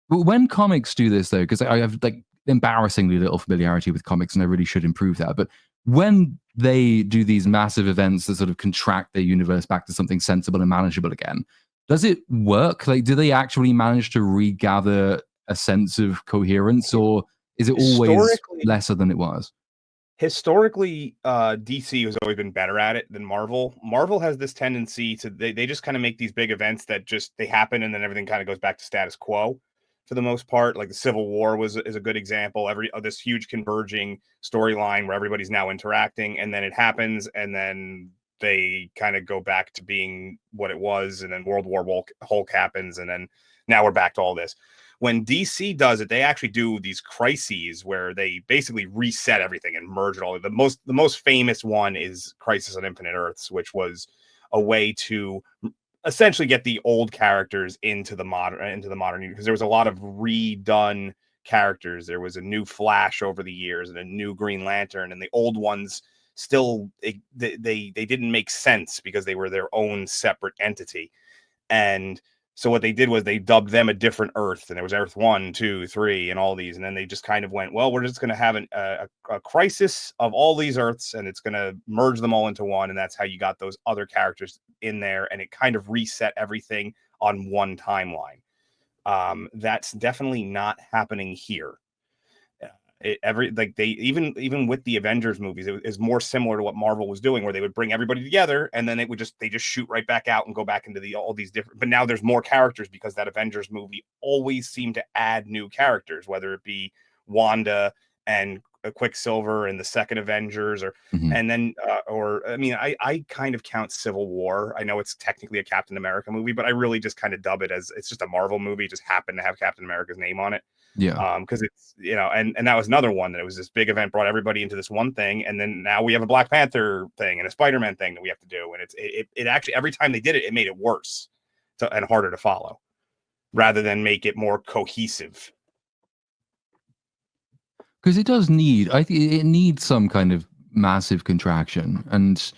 But when comics do this, though, because I have like embarrassingly little familiarity with comics, and I really should improve that. But when they do these massive events that sort of contract their universe back to something sensible and manageable again, does it work? Like, do they actually manage to regather a sense of coherence, or is it always Historically, lesser than it was? DC has always been better at it than Marvel. Marvel has this tendency to they just kind of make these big events that just they happen and then everything kind of goes back to status quo for the most part. Like the Civil War is a good example. This huge converging storyline where everybody's now interacting, and then it happens, and then they kind of go back to being what it was, and then World War Hulk happens, and then now we're back to all this. When DC does it, they actually do these crises where they basically reset everything and merge it all. The most famous one is Crisis on Infinite Earths, which was a way to essentially get the old characters into the modern because there was a lot of redone characters. There was a new Flash over the years and a new Green Lantern, and the old ones still they didn't make sense because they were their own separate entity. And so what they did was they dubbed them a different Earth, and there was Earth 1, 2, 3, and all these. And then they just kind of went, well, we're just going to have a crisis of all these Earths, and it's going to merge them all into one. And that's how you got those other characters in there. And it kind of reset everything on one timeline. That's definitely not happening here. They even with the Avengers movies, it is more similar to what Marvel was doing, where they would bring everybody together and then they just shoot right back out and go back into all these different. But now there's more characters because that Avengers movie always seemed to add new characters, whether it be Wanda and Quicksilver and the second Avengers, and then I kind of count Civil War. I know it's technically a Captain America movie, but I really just kind of dub it as it's just a Marvel movie. It just happened to have Captain America's name on it. Yeah. Because it's, and that was another one that it was this big event, brought everybody into this one thing. And then now we have a Black Panther thing and a Spider-Man thing that we have to do. And it actually, every time they did it, it made it worse and harder to follow rather than make it more cohesive. Because it does need, I think it needs some kind of massive contraction. And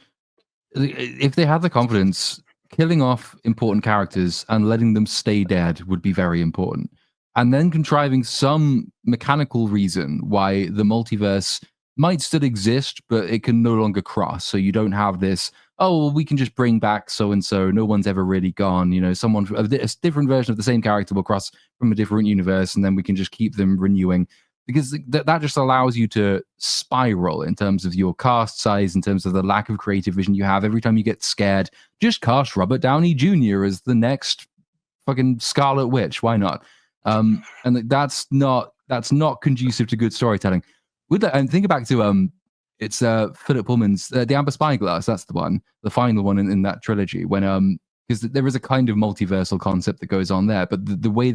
if they had the confidence, killing off important characters and letting them stay dead would be very important. And then contriving some mechanical reason why the multiverse might still exist, but it can no longer cross. So you don't have this, oh, well, we can just bring back so-and-so. No one's ever really gone. Someone, a different version of the same character will cross from a different universe, and then we can just keep them renewing. Because that just allows you to spiral in terms of your cast size, in terms of the lack of creative vision you have. Every time you get scared, just cast Robert Downey Jr. as the next fucking Scarlet Witch. Why not? And that's not conducive to good storytelling. With that, and think back to it's Philip Pullman's The Amber Spyglass. That's the one, the final one in that trilogy. When because there is a kind of multiversal concept that goes on there, but the way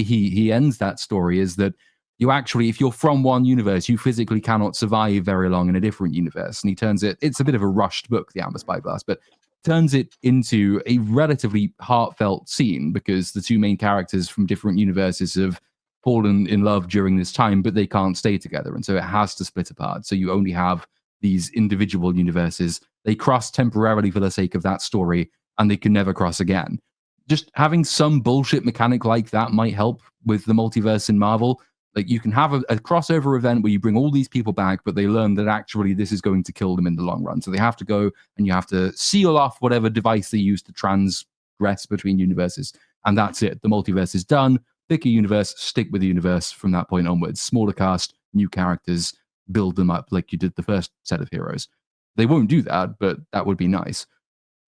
he ends that story is that you actually, if you're from one universe, you physically cannot survive very long in a different universe. And he turns it's a bit of a rushed book, The Amber Spyglass, but turns it into a relatively heartfelt scene because the two main characters from different universes have fallen in love during this time, but they can't stay together. And so it has to split apart. So you only have these individual universes. They cross temporarily for the sake of that story, and they can never cross again. Just having some bullshit mechanic like that might help with the multiverse in Marvel. Like, you can have a crossover event where you bring all these people back, but they learn that actually this is going to kill them in the long run. So they have to go and you have to seal off whatever device they use to transgress between universes. And that's it. The multiverse is done. Pick a universe, stick with the universe from that point onwards. Smaller cast, new characters, build them up like you did the first set of heroes. They won't do that, but that would be nice.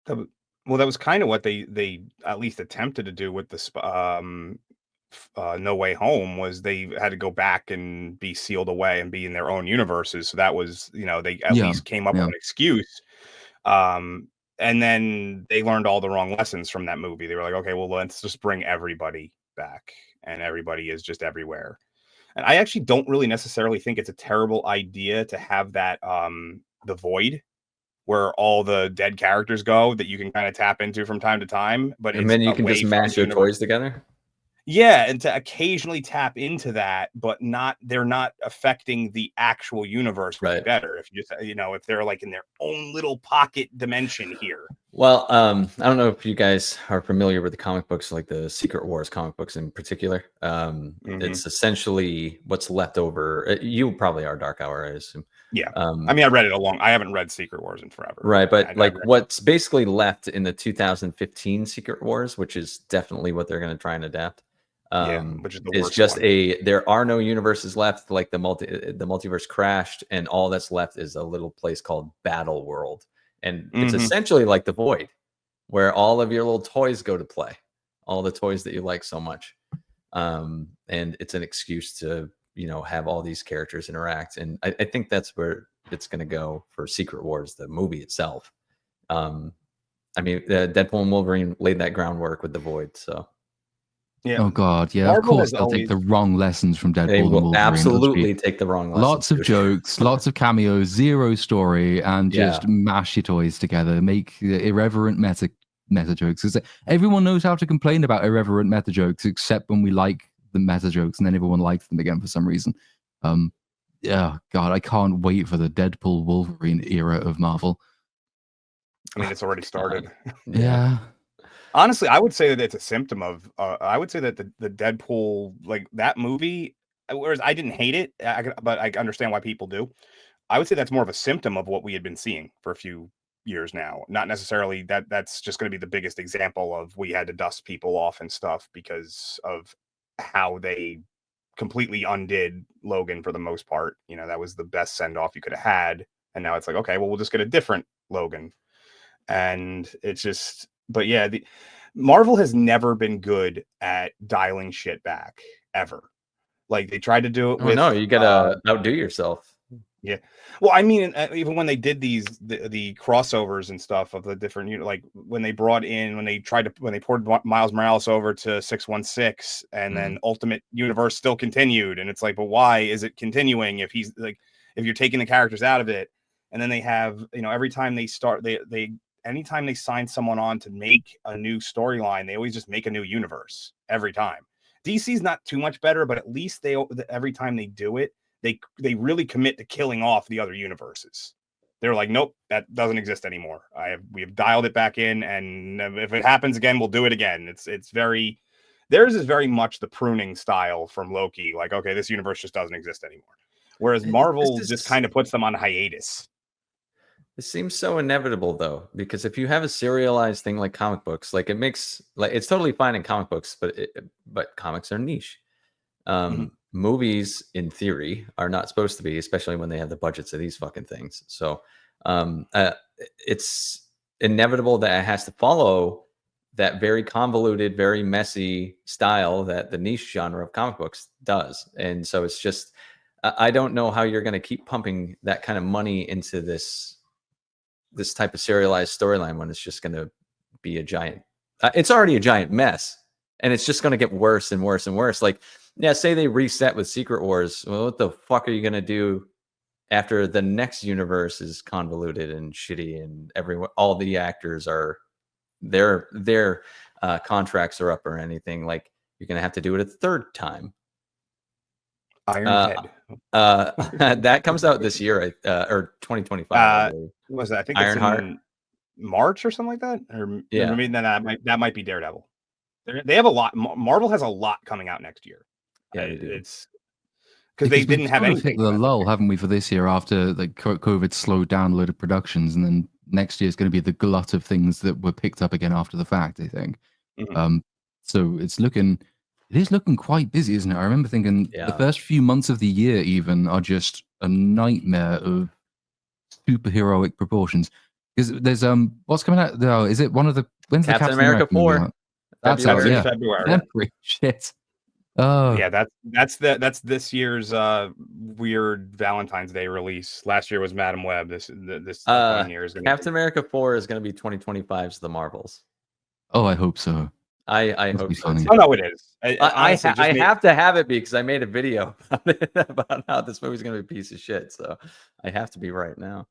Well, that was kind of what they at least attempted to do with the No Way Home. Was they had to go back and be sealed away and be in their own universes. So that was, they at least came up with an excuse. And then they learned all the wrong lessons from that movie. They were like, okay, well, let's just bring everybody back, and everybody is just everywhere. And I actually don't really necessarily think it's a terrible idea to have that the void where all the dead characters go that you can kind of tap into from time to time. But and then you can just mash your toys together. Yeah, and to occasionally tap into that, but they're not affecting the actual universe right. better. If you just, if they're like in their own little pocket dimension here. Well, I don't know if you guys are familiar with the comic books, like the Secret Wars comic books in particular. It's essentially what's left over. You probably are, Dark Hour, I assume. Yeah. I mean, I read it I haven't read Secret Wars in forever. Right, but like what's basically left in the 2015 Secret Wars, which is definitely what they're going to try and adapt. Which is the it's worst just one. There are no universes left. Like the multiverse crashed, and all that's left is a little place called Battle World. And it's essentially like the Void, where all of your little toys go to play, all the toys that you like so much. And it's an excuse to, have all these characters interact. And I think that's where it's going to go for Secret Wars, the movie itself. I mean, Deadpool and Wolverine laid that groundwork with the Void. So, yeah. Oh God, yeah. Marvel of course, they'll take the wrong lessons from Deadpool. They will and Wolverine. absolutely take the wrong lessons. Lots of jokes, lots of cameos, zero story, and just mash your toys together. Make irreverent meta jokes. Because everyone knows how to complain about irreverent meta jokes, except when we like the meta jokes, and then everyone likes them again for some reason. Yeah, God, I can't wait for the Deadpool Wolverine era of Marvel. I mean, it's already started. Yeah. Honestly, I would say that it's a symptom of. I would say that the Deadpool, like that movie, whereas I didn't hate it, but I understand why people do. I would say that's more of a symptom of what we had been seeing for a few years now. Not necessarily that's just going to be the biggest example of we had to dust people off and stuff because of how they completely undid Logan for the most part. That was the best send off you could have had, and now it's like, okay, well, we'll just get a different Logan, and it's just. But yeah, Marvel has never been good at dialing shit back ever. Like they tried to do it with. No, you gotta outdo yourself. Yeah, well, I mean, even when they did the crossovers and stuff of the different, like when they poured Miles Morales over to 616, and then Ultimate Universe still continued, and it's like, but why is it continuing if he's like, if you're taking the characters out of it, and then they have, every time they start, anytime they sign someone on to make a new storyline, they always just make a new universe every time. DC's not too much better, but at least every time they do it, they really commit to killing off the other universes. They're like, nope, that doesn't exist anymore. We have dialed it back in, and if it happens again, we'll do it again. It's very, theirs is very much the pruning style from Loki. Like, okay, this universe just doesn't exist anymore. Whereas Marvel just kind of puts them on hiatus. It seems so inevitable though, because if you have a serialized thing like comic books, like it makes like it's totally fine in comic books, but comics are niche. Movies, in theory, are not supposed to be, especially when they have the budgets of these fucking things. So it's inevitable that it has to follow that very convoluted, very messy style that the niche genre of comic books does. And so it's just, I don't know how you're going to keep pumping that kind of money into this type of serialized storyline when it's just going to be a giant, it's already a giant mess, and it's just going to get worse and worse and worse. Like, yeah, say they reset with Secret Wars. Well, what the fuck are you going to do after the next universe is convoluted and shitty, and all the actors are their contracts are up or anything? Like, you're going to have to do it a third time. Ironhead. That comes out this year, or 2025. Was that? I think Ironheart. It's in March or something like that. Or yeah, maybe that might be Daredevil. They have a lot. Marvel has a lot coming out next year. Yeah, they do. It's because they didn't have anything. Hit the lull, haven't we, for this year after like COVID slowed down a load of productions, and then next year is going to be the glut of things that were picked up again after the fact, I think. So it is looking quite busy, isn't it? I remember thinking the first few months of the year even are just a nightmare of superheroic proportions. Because there's what's coming out? Oh, is it one of the when's Captain the America 4? That's February. February. Shit. Oh yeah, that's this year's weird Valentine's Day release. Last year was Madam Web. This year is Captain America 4 is going to be 2025's The Marvels. Oh, I hope so. I hope so. Oh no, it is. I have to have it because I made a video about how this movie is going to be a piece of shit. So I have to be right now.